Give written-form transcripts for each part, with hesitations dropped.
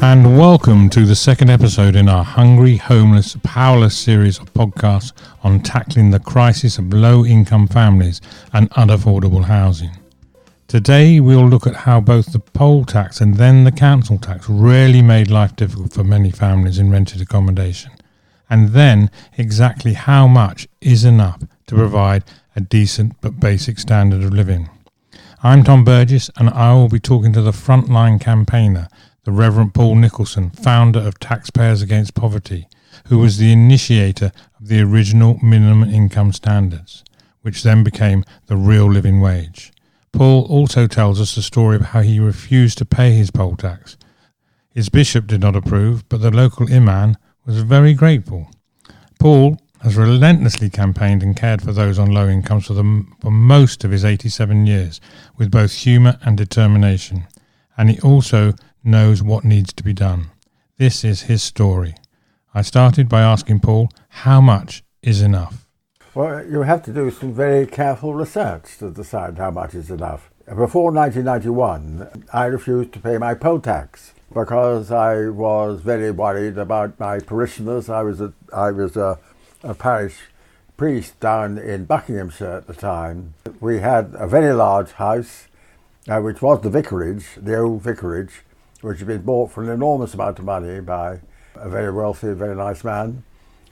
and welcome to the second episode in our Hungry, Homeless, Powerless series of podcasts on tackling the crisis of low-income families and unaffordable housing. Today we'll look at how both the poll tax and then the council tax really made life difficult for many families in rented accommodation, and then exactly how much is enough to provide a decent but basic standard of living. I'm Tom Burgess, and I will be talking to the frontline campaigner, the Reverend Paul Nicholson, founder of Taxpayers Against Poverty, who was the initiator of the original minimum income standards, which then became the real living wage. Paul also tells us the story of how he refused to pay his poll tax. His bishop did not approve, but the local Iman was very grateful. Paul has relentlessly campaigned and cared for those on low incomes for most of his 87 years, with both humour and determination, and he also knows what needs to be done. This is his story. I started by asking Paul, how much is enough? Well, you have to do some very careful research to decide how much is enough. Before 1991, I refused to pay my poll tax because I was very worried about my parishioners. I was a parish priest down in Buckinghamshire at the time. We had a very large house, which was the vicarage, the old vicarage, which had been bought for an enormous amount of money by a very wealthy, very nice man.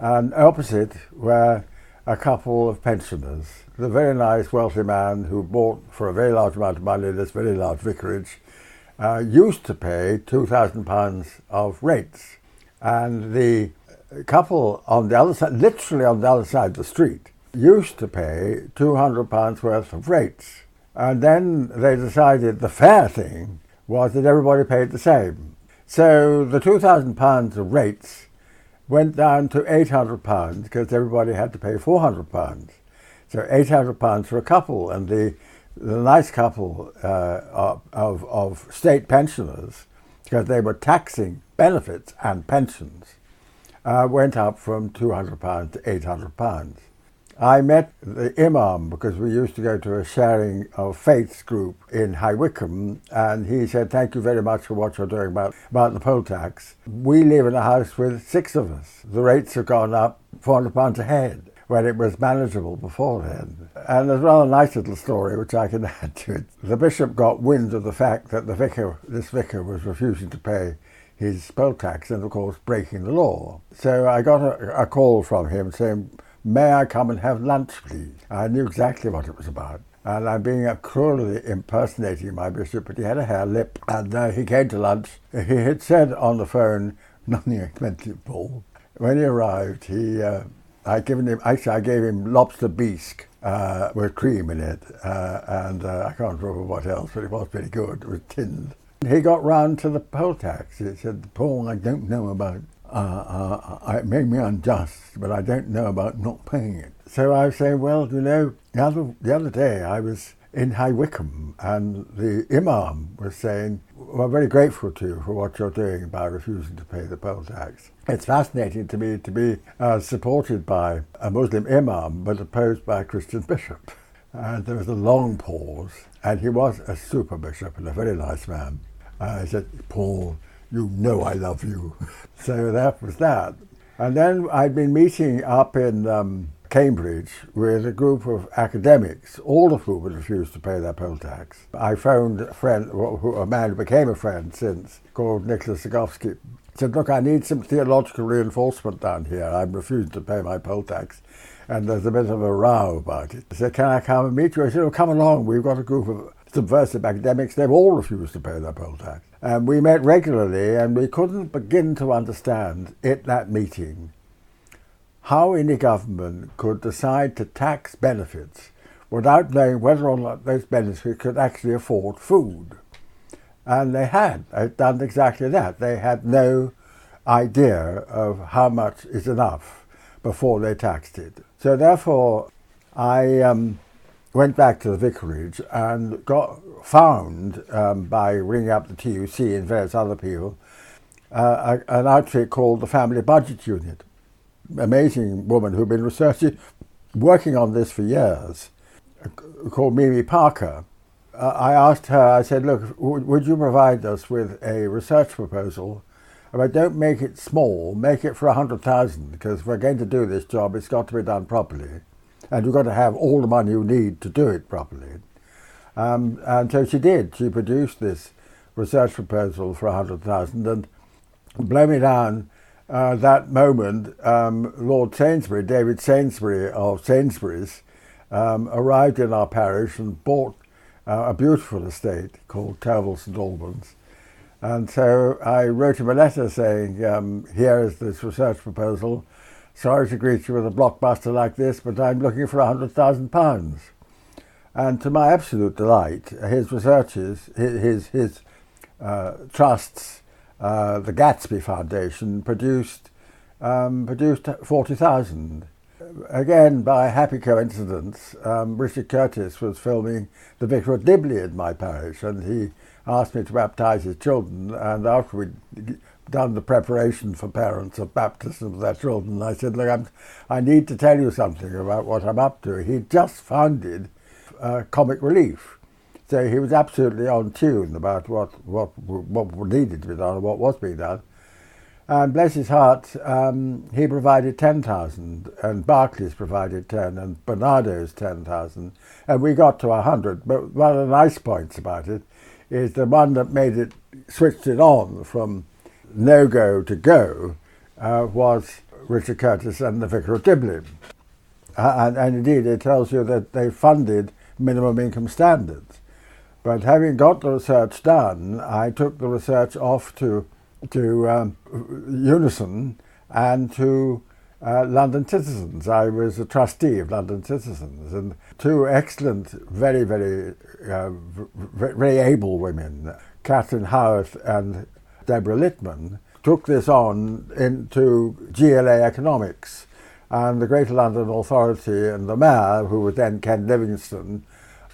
And opposite were a couple of pensioners. The very nice, wealthy man who bought for a very large amount of money this very large vicarage used to pay £2,000 of rates. And the couple on the other side, literally on the other side of the street, used to pay £200 worth of rates. And then they decided the fair thing was that everybody paid the same. So the £2,000 of rates went down to £800 because everybody had to pay £400. So £800 for a couple, and the nice couple of state pensioners, because they were taxing benefits and pensions, went up from £200 to £800. I met the Imam because we used to go to a sharing of faiths group in High Wycombe, and he said, "Thank you very much for what you're doing about the poll tax. We live in a house with 6 of us. The rates have gone up £400 a head when it was manageable before then." And there's a rather nice little story which I can add to it. The bishop got wind of the fact that this vicar was refusing to pay his poll tax and, of course, breaking the law. So I got a call from him saying, "May I come and have lunch, please?" I knew exactly what it was about. And I'm being cruelly impersonating my bishop, but he had a hare lip. And he came to lunch. He had said on the phone, "Nothing expensive, Paul." When he arrived, I gave him lobster bisque with cream in it. And I can't remember what else, but it was pretty good. It was tinned. He got round to the poll tax. He said, "Paul, I don't know about it made me unjust, but I don't know about not paying it." So I was saying, well, you know, the other day I was in High Wycombe and the Imam was saying, "We're very grateful to you for what you're doing by refusing to pay the poll tax." It's fascinating to me to be supported by a Muslim Imam but opposed by a Christian bishop. And there was a long pause, and he was a super bishop and a very nice man. I said, "Paul, you know I love you." So that was that. And then I'd been meeting up in Cambridge with a group of academics, all of whom had refused to pay their poll tax. I phoned a friend, a man who became a friend since, called Nicholas Zagowski. Said, "Look, I need some theological reinforcement down here. I'm refusing to pay my poll tax, and there's a bit of a row about it." I said, "Can I come and meet you?" I said, "Oh, come along. We've got a group of subversive academics. They've all refused to pay their poll tax." And we met regularly, and we couldn't begin to understand at that meeting how any government could decide to tax benefits without knowing whether or not those benefits could actually afford food. And they'd done exactly that. They had no idea of how much is enough before they taxed it. So therefore, I went back to the vicarage and found, by ringing up the TUC and various other people, an outfit called the Family Budget Unit. Amazing woman who'd been working on this for years, called Mimi Parker. I asked her, I said, "Look, would you provide us with a research proposal But don't make it small, make it for 100,000, because if we're going to do this job, it's got to be done properly. And you've got to have all the money you need to do it properly. And so she did. She produced this research proposal for 100,000, and blow me down, that moment, Lord Sainsbury, David Sainsbury of Sainsbury's, arrived in our parish and bought a beautiful estate called Turville St Albans. And so I wrote him a letter saying, here is this research proposal. Sorry to greet you with a blockbuster like this, but I'm looking for £100,000. And to my absolute delight, his researches, his trusts, the Gatsby Foundation produced 40,000. Again, by happy coincidence, Richard Curtis was filming The Vicar of Dibley in my parish, and he asked me to baptise his children. And after we'd done the preparation for parents of baptism of their children, I said, look, I need to tell you something about what I'm up to. He'd just founded Comic Relief. So he was absolutely on tune about what needed to be done and what was being done. And bless his heart, he provided 10,000, and Barclays provided 10, and Bernardo's 10,000, and we got to 100. But one of the nice points about it is the one that switched it on from no-go to go was Richard Curtis and the Vicar of Dibley. And indeed, it tells you that they funded minimum income standards. But having got the research done, I took the research off to Unison and to London Citizens. I was a trustee of London Citizens, and two excellent, very, very, very able women, Catherine Howarth and Deborah Littman, took this on into GLA economics. And the Greater London Authority and the Mayor, who was then Ken Livingstone,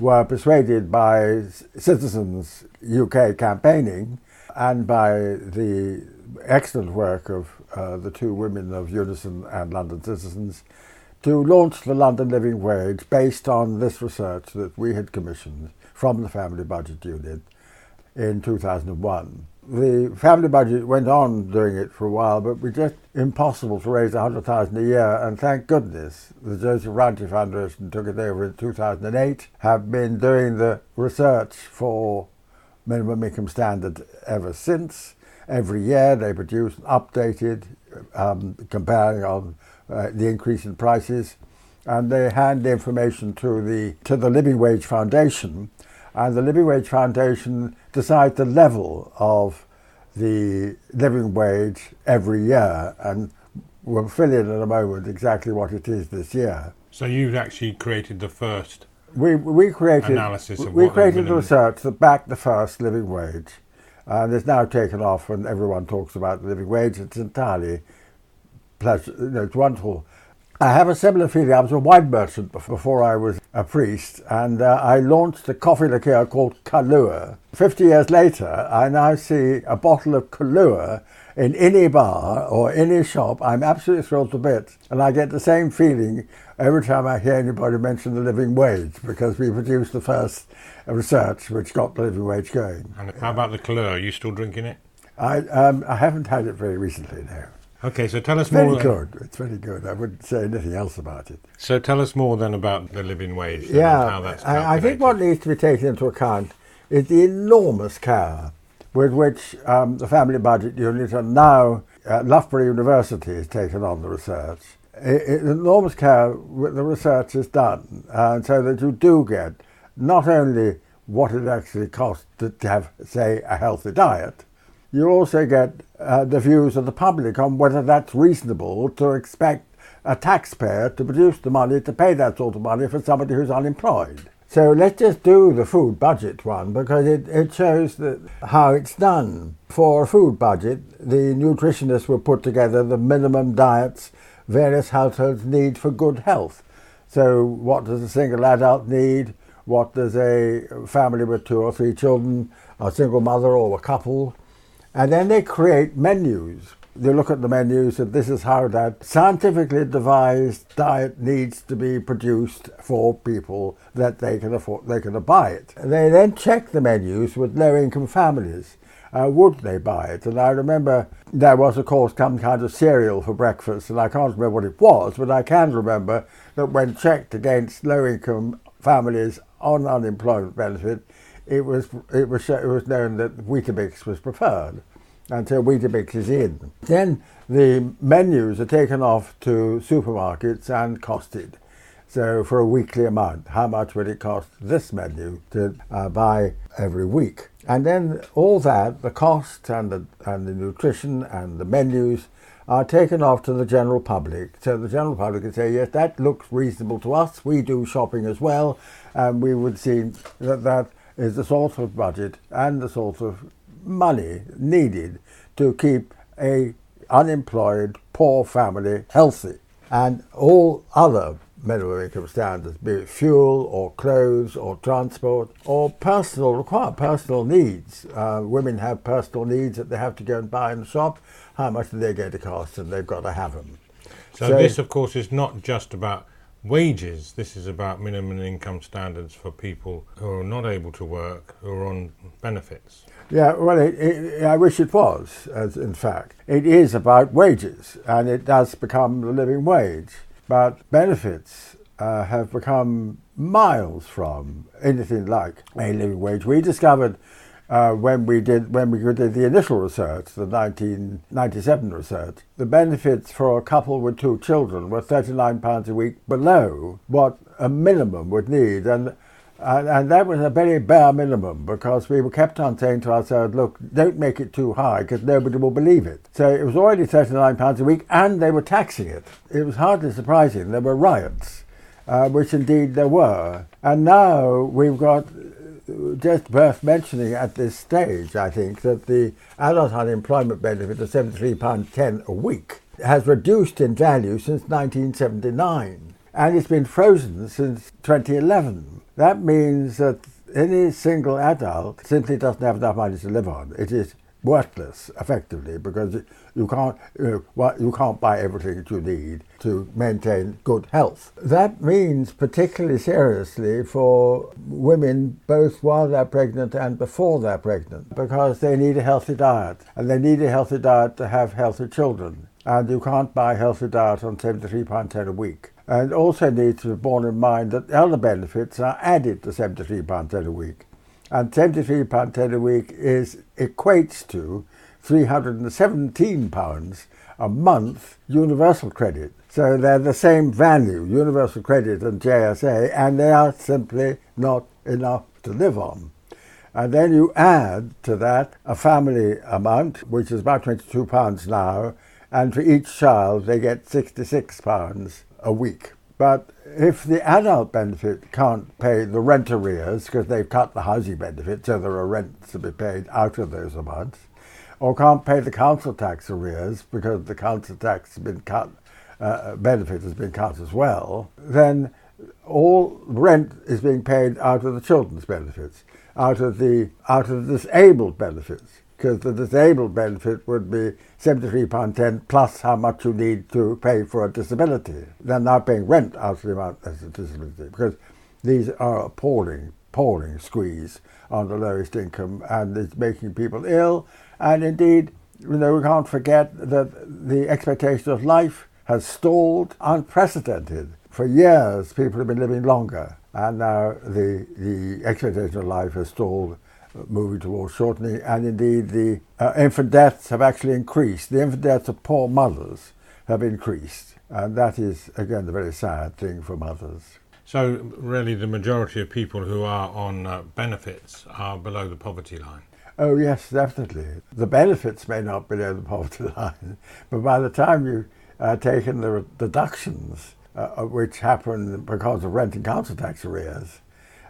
were persuaded by Citizens UK campaigning and by the excellent work of the two women of Unison and London Citizens to launch the London Living Wage based on this research that we had commissioned from the Family Budget Unit in 2001. The family budget went on doing it for a while, but it was just impossible to raise 100,000 a year, and thank goodness the Joseph Rowntree Foundation took it over in 2008, have been doing the research for minimum income standard ever since. Every year they produce updated, comparing on the increase in prices, and they hand the information to the Living Wage Foundation, and the Living Wage Foundation decides the level of the living wage every year, and we'll fill in a moment exactly what it is this year. So you've actually created the first we created analysis of we created the research that backed the first living wage, and it's now taken off, and everyone talks about the living wage. It's entirely pleasure. It's wonderful. I have a similar feeling. I was a wine merchant before I was a priest, and I launched a coffee liqueur called Kahlua. 50 years later, I now see a bottle of Kahlua in any bar or any shop. I'm absolutely thrilled to bits, and I get the same feeling every time I hear anybody mention the living wage, because we produced the first research which got the living wage going. And how about the Kahlua? Are you still drinking it? I haven't had it very recently, no. Okay, so tell us more. It's very good. I wouldn't say anything else about it. So tell us more then about the living wage. Yeah, and how that's calculated. I think what needs to be taken into account is the enormous care with which the Family Budget Unit and now Loughborough University has taken on the research. Enormous care with the research is done, and so that you do get not only what it actually costs to have, say, a healthy diet, you also get the views of the public on whether that's reasonable to expect a taxpayer to produce the money to pay that sort of money for somebody who's unemployed. So let's just do the food budget one, because it shows how it's done. For a food budget, the nutritionists will put together the minimum diets various households need for good health. So what does a single adult need? What does a family with 2 or 3 children, a single mother or a couple? And then they create menus. They look at the menus, and this is how that scientifically devised diet needs to be produced for people that they can afford, they can buy it. They then check the menus with low-income families, would they buy it? And I remember there was, of course, some kind of cereal for breakfast, and I can't remember what it was, but I can remember that when checked against low-income families on unemployment benefit, it was known that Weetabix was preferred, and so Weetabix is in. Then the menus are taken off to supermarkets and costed. So for a weekly amount, how much would it cost this menu to buy every week? And then all that, the cost and the nutrition and the menus are taken off to the general public. So the general public can say, yes, that looks reasonable to us. We do shopping as well. And we would see that that is the sort of budget and the sort of money needed to keep a unemployed, poor family healthy. And all other minimum income standards, be it fuel or clothes or transport or personal needs. Women have personal needs that they have to go and buy in the shop. How much are they going to cost? And they've got to have them. So this, of course, is not just about wages. This is about minimum income standards for people who are not able to work, who are on benefits. Yeah, well, I wish it was, as in fact. It is about wages, and it does become the living wage. But benefits have become miles from anything like a living wage. We discovered when we did the initial research, the 1997 research, the benefits for a couple with 2 children were £39 a week below what a minimum would need, and that was a very bare minimum, because we were kept on saying to ourselves, look, don't make it too high because nobody will believe it. So it was already £39 a week and they were taxing it. It was hardly surprising. There were riots, which indeed there were. And now we've got, just worth mentioning at this stage, I think, that the adult unemployment benefit of £73.10 a week has reduced in value since 1979. And it's been frozen since 2011. That means that any single adult simply doesn't have enough money to live on. It is worthless, effectively, because you can't buy everything that you need to maintain good health. That means particularly seriously for women both while they're pregnant and before they're pregnant, because they need a healthy diet, and they need a healthy diet to have healthy children. And you can't buy a healthy diet on £73.10 a week. And also needs to be borne in mind that other benefits are added to £73.10 a week. And £73.10 a week equates to £317 a month universal credit. So they're the same value, universal credit and JSA, and they are simply not enough to live on. And then you add to that a family amount, which is about £22 now, and for each child they get £66 a week. But if the adult benefit can't pay the rent arrears, because they've cut the housing benefit, so there are rents to be paid out of those amounts, or can't pay the council tax arrears because the council tax has been cut, benefit has been cut as well, then all rent is being paid out of the children's benefits, out of the disabled benefits, because the disabled benefit would be £73.10 plus how much you need to pay for a disability. They're now paying rent out of the amount as a disability, because these are appalling squeeze on the lowest income, and it's making people ill. And indeed, we can't forget that the expectation of life has stalled unprecedented. For years, people have been living longer, and now the expectation of life has stalled, moving towards shortening, and indeed the infant deaths have actually increased. The infant deaths of poor mothers have increased, and that is, again, a very sad thing for mothers. So really the majority of people who are on benefits are below the poverty line? Oh yes, definitely. The benefits may not be below the poverty line, but by the time you've taken the deductions, which happen because of rent and council tax arrears,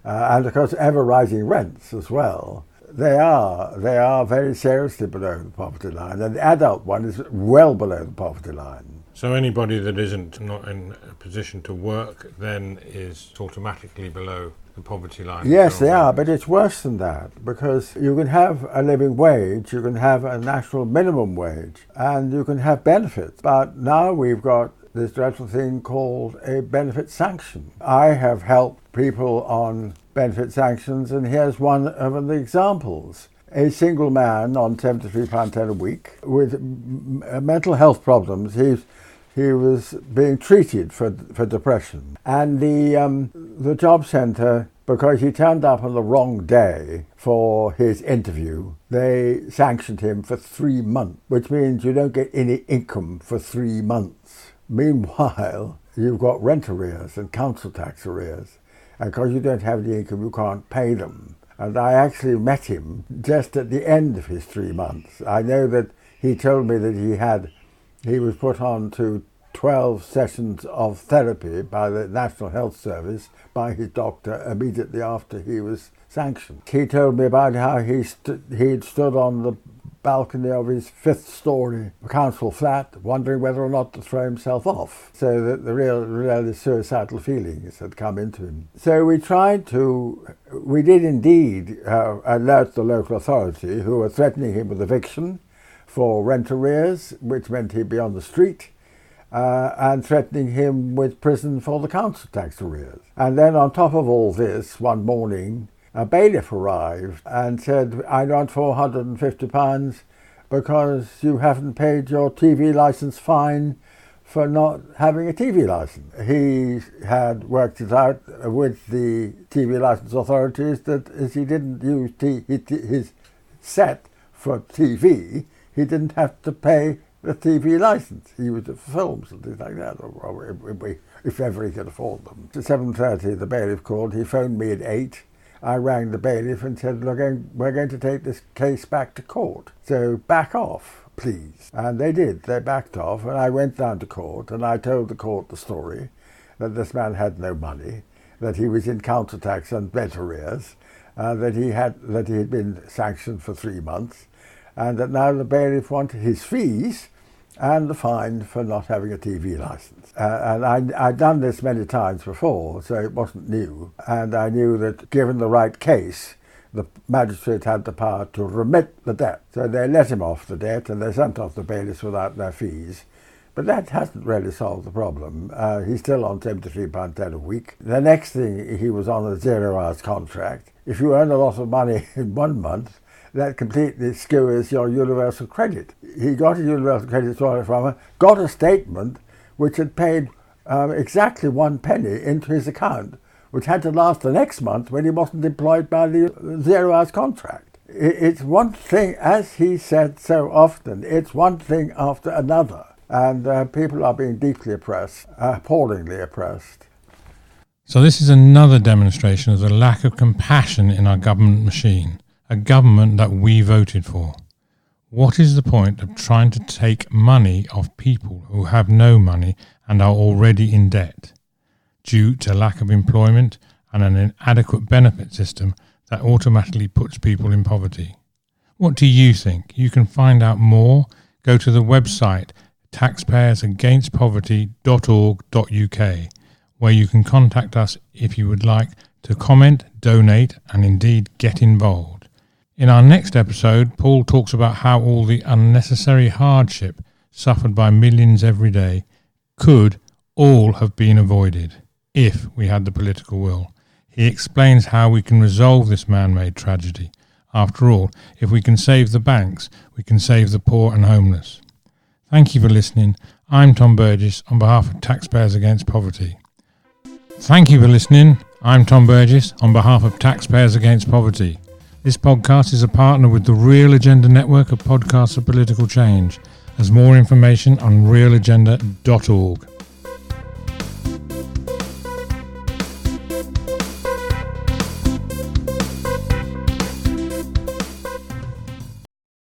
and of course ever-rising rents as well, they are very seriously below the poverty line, and the adult one is well below the poverty line. So anybody that isn't not in a position to work then is automatically below the poverty line? Yes, they are, but it's worse than that, because you can have a living wage, you can have a national minimum wage, and you can have benefits. But now we've got this dreadful thing called a benefit sanction. I have helped people on benefit sanctions, and here's one of the examples. a single man on £73.10 a week with mental health problems. He was being treated for depression. And the job centre, because he turned up on the wrong day for his interview, they sanctioned him for 3 months, which means you don't get any income for 3 months. Meanwhile, you've got rent arrears and council tax arrears. And because you don't have the income, you can't pay them. And I actually met him just at the end of his 3 months. I know that he told me that he was put on to 12 sessions of therapy by the National Health Service by his doctor immediately after he was sanctioned. He told me about how he'd stood on the balcony of his 5th-storey council flat, wondering whether or not to throw himself off, so that the really suicidal feelings had come into him. So we did indeed alert the local authority, who were threatening him with eviction for rent arrears, which meant he'd be on the street, and threatening him with prison for the council tax arrears. And then on top of all this, one morning, a bailiff arrived and said, I want £450 because you haven't paid your TV licence fine for not having a TV licence. He had worked it out with the TV licence authorities that as he didn't use his set for TV, he didn't have to pay the TV licence. He used it for films and things like that, or if ever he could afford them. At 7:30 the bailiff called. He phoned me at 8. I rang the bailiff and said, look, we're going to take this case back to court, so back off, please. And they did. They backed off, and I went down to court, and I told the court the story, that this man had no money, that he was in council tax and rent arrears, that he had been sanctioned for 3 months, and that now the bailiff wanted his fees and the fine for not having a TV licence. And I'd done this many times before, so it wasn't new. And I knew that given the right case, the magistrate had the power to remit the debt. So they let him off the debt and they sent off the bailiffs without their fees. But that hasn't really solved the problem. He's still on £73.10 a week. The next thing, he was on a 0 hours contract. If you earn a lot of money in 1 month, that completely skewers your universal credit. He got a universal credit from her, got a statement which had paid exactly 1 penny into his account, which had to last the next month when he wasn't employed by the 0 hours contract. It's one thing, as he said so often, it's one thing after another. And people are being deeply oppressed, appallingly oppressed. So this is another demonstration of the lack of compassion in our government machine. A government that we voted for. What is the point of trying to take money off people who have no money and are already in debt due to lack of employment and an inadequate benefit system that automatically puts people in poverty? What do you think? You can find out more. Go to the website taxpayersagainstpoverty.org.uk, where you can contact us if you would like to comment, donate and indeed get involved. In our next episode, Paul talks about how all the unnecessary hardship suffered by millions every day could all have been avoided if we had the political will. He explains how we can resolve this man-made tragedy. After all, if we can save the banks, we can save the poor and homeless. Thank you for listening. I'm Tom Burgess on behalf of Taxpayers Against Poverty. Thank you for listening. I'm Tom Burgess on behalf of Taxpayers Against Poverty. This podcast is a partner with the Real Agenda network of podcasts for political change. There's more information on realagenda.org.